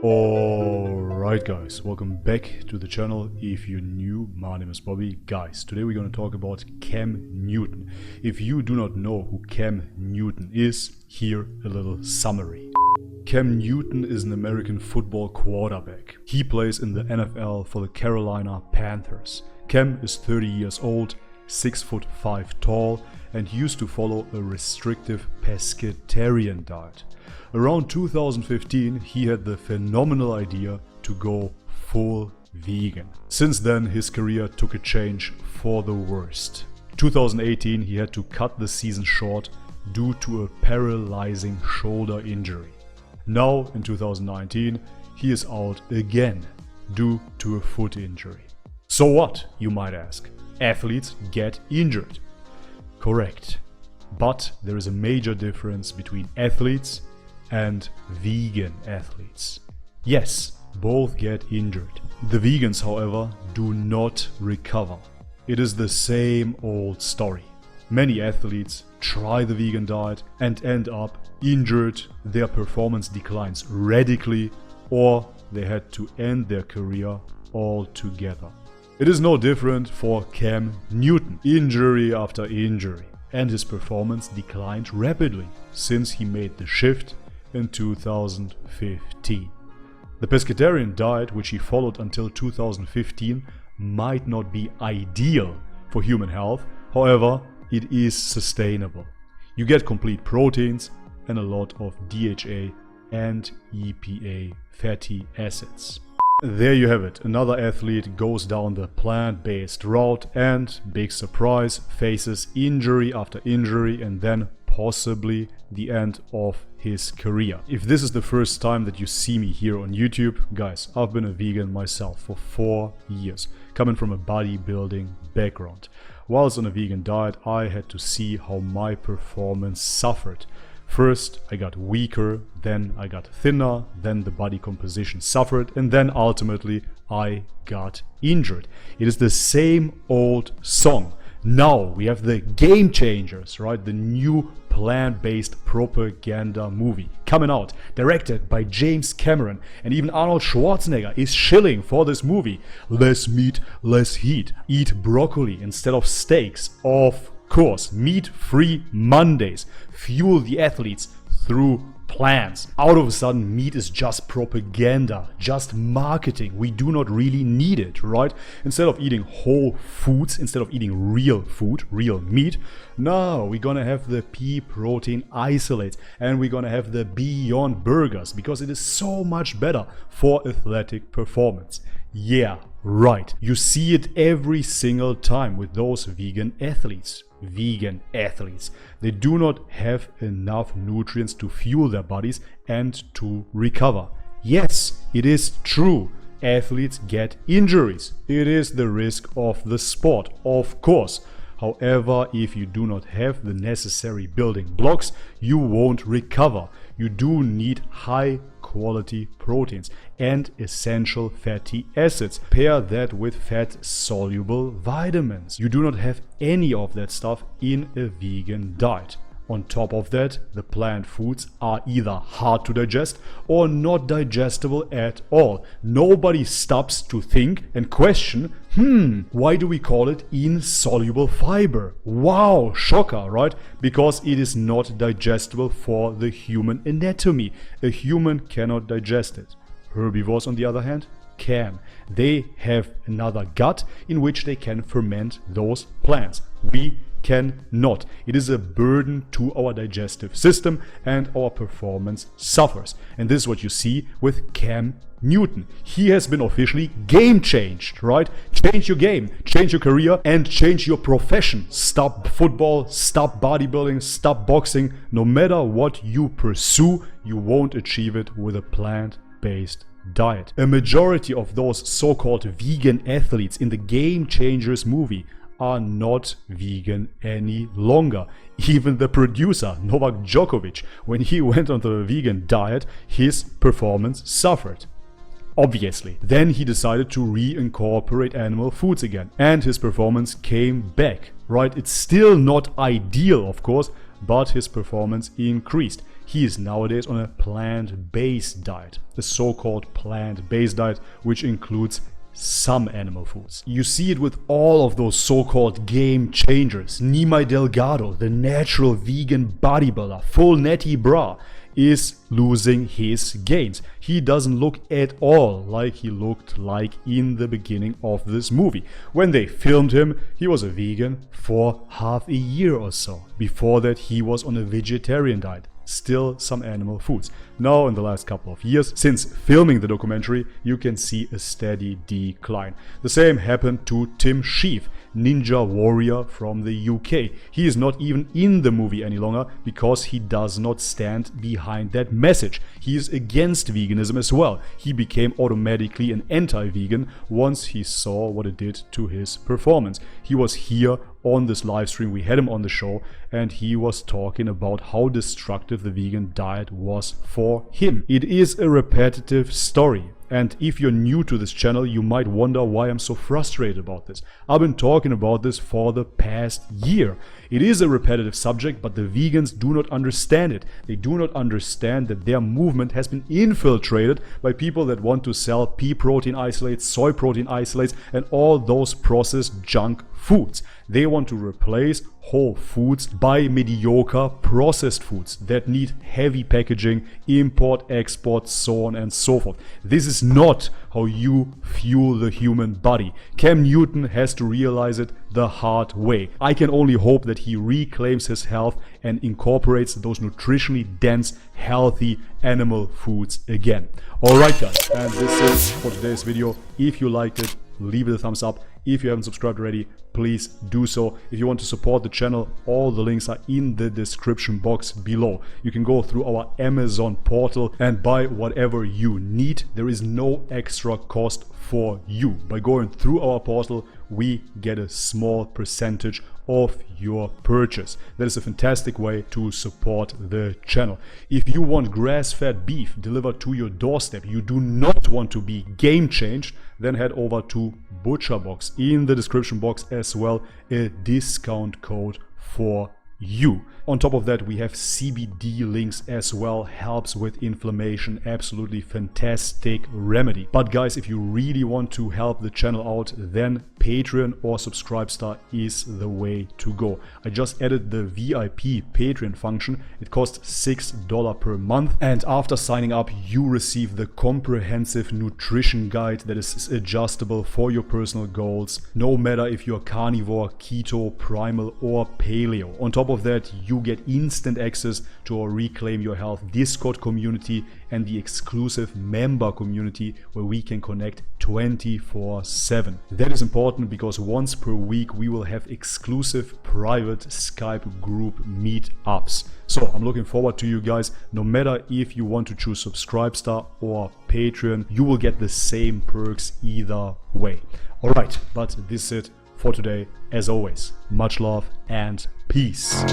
Alright guys, welcome back to the channel. If you're new, my name is Bobby. Guys, today we're going to talk about Cam Newton. If you do not know who Cam Newton is, here a little summary. Cam Newton is an American football quarterback. He plays in the NFL for the Carolina Panthers. Cam is 30 years old, 6'5" tall, and used to follow a restrictive pescatarian diet. Around 2015, he had the phenomenal idea to go full vegan. Since then, his career took a change for the worst. 2018, he had to cut the season short due to a paralyzing shoulder injury. Now, in 2019, he is out again due to a foot injury. So what, you might ask? Athletes get injured. Correct. But there is a major difference between athletes and vegan athletes. Yes, both get injured. The vegans, however, do not recover. It is the same old story. Many athletes try the vegan diet and end up injured, their performance declines radically, or they had to end their career altogether. It is no different for Cam Newton. Injury after injury, and his performance declined rapidly since he made the shift in 2015. The pescatarian diet, which he followed until 2015, might not be ideal for human health, however, it is sustainable. You get complete proteins and a lot of DHA and EPA fatty acids. There you have it, another athlete goes down the plant-based route and, big surprise, faces injury after injury and then possibly the end of his career. If this is the first time that you see me here on YouTube, guys, I've been a vegan myself for 4 years, coming from a bodybuilding background. Whilst on a vegan diet, I had to see how my performance suffered. First, I got weaker, then I got thinner, then the body composition suffered, and then ultimately I got injured. It is the same old song. Now we have the Game Changers, right? The new plant-based propaganda movie coming out, directed by James Cameron, and even Arnold Schwarzenegger is shilling for this movie. Less meat, less heat. Eat broccoli instead of steaks. Of course, meat-free Mondays. Fuel the athletes through plants. Out of a sudden, meat is just propaganda, just marketing. We do not really need it, right? Instead of eating whole foods, instead of eating real food, real meat, no, we're gonna have the pea protein isolates and we're gonna have the Beyond Burgers because it is so much better for athletic performance. Yeah, right. You see it every single time with those vegan athletes. They do not have enough nutrients to fuel their bodies and to recover. Yes, it is true. Athletes get injuries. It is the risk of the sport, of course. However, if you do not have the necessary building blocks, you won't recover. You do need high quality proteins and essential fatty acids. Pair that with fat soluble vitamins. You do not have any of that stuff in a vegan diet. On top of that, the plant foods are either hard to digest or not digestible at all. Nobody stops to think and question, why do we call it insoluble fiber? Wow, shocker, right? Because it is not digestible for the human anatomy. A human cannot digest it. Herbivores, on the other hand, can. They have another gut in which they can ferment those plants. We cannot. It is a burden to our digestive system and our performance suffers. And this is what you see with Cam Newton. He has been officially game changed, right? Change your game, change your career, and change your profession. Stop football, stop bodybuilding, stop boxing. No matter what you pursue, you won't achieve it with a plant-based diet. A majority of those so-called vegan athletes in the Game Changers movie are not vegan any longer. Even the producer, Novak Djokovic, when he went on the vegan diet, his performance suffered. Obviously. Then he decided to reincorporate animal foods again, and his performance came back, right? It's still not ideal, of course, but his performance increased. He is nowadays on a plant-based diet, a so-called plant-based diet, which includes some animal foods. You see it with all of those so-called game changers. Nimai Delgado, the natural vegan bodybuilder, full netty bra, is losing his gains. He doesn't look at all like he looked like in the beginning of this movie. When they filmed him, he was a vegan for half a year or so. Before that, he was on a vegetarian diet. Still some animal foods. Now in the last couple of years, since filming the documentary, you can see a steady decline. The same happened to Tim Sheaf, ninja warrior from the UK. He is not even in the movie any longer because he does not stand behind that message. He is against veganism as well. He became automatically an anti-vegan once he saw what it did to his performance. He was here on this live stream, we had him on the show, and he was talking about how destructive the vegan diet was for him. It is a repetitive story. And if you're new to this channel, you might wonder why I'm so frustrated about this. I've been talking about this for the past year. It is a repetitive subject, but the vegans do not understand it. They do not understand that their movement has been infiltrated by people that want to sell pea protein isolates, soy protein isolates, and all those processed junk foods. They want to replace whole foods by mediocre processed foods that need heavy packaging, import, export, so on and so forth. This is not how you fuel the human body. Cam Newton has to realize it the hard way. I can only hope that he reclaims his health and incorporates those nutritionally dense, healthy animal foods again. Alright guys, and this is for today's video. If you liked it, leave it a thumbs up. If you haven't subscribed already, please do so. If you want to support the channel, all the links are in the description box below. You can go through our Amazon portal and buy whatever you need. There is no extra cost for you. By going through our portal, we get a small percentage of your purchase. That is a fantastic way to support the channel. If you want grass-fed beef delivered to your doorstep, you do not want to be game changed, then head over to BUTCHERBOX. In the description box as well, a discount code for you. On top of that, we have CBD links as well. Helps with inflammation. Absolutely fantastic remedy. But guys, if you really want to help the channel out, then Patreon or Subscribestar is the way to go. I just added the VIP Patreon function. It costs $6 per month, and after signing up you receive the comprehensive nutrition guide that is adjustable for your personal goals, no matter if you're carnivore, keto, primal or paleo. On top of that, you get instant access to our Reclaim Your Health Discord community and the exclusive member community where we can connect 24/7. That is important because once per week we will have exclusive private Skype group meetups. So I'm looking forward to you guys. No matter if you want to choose Subscribestar or Patreon, you will get the same perks either way. Alright, but this is it for today. As always, much love and peace.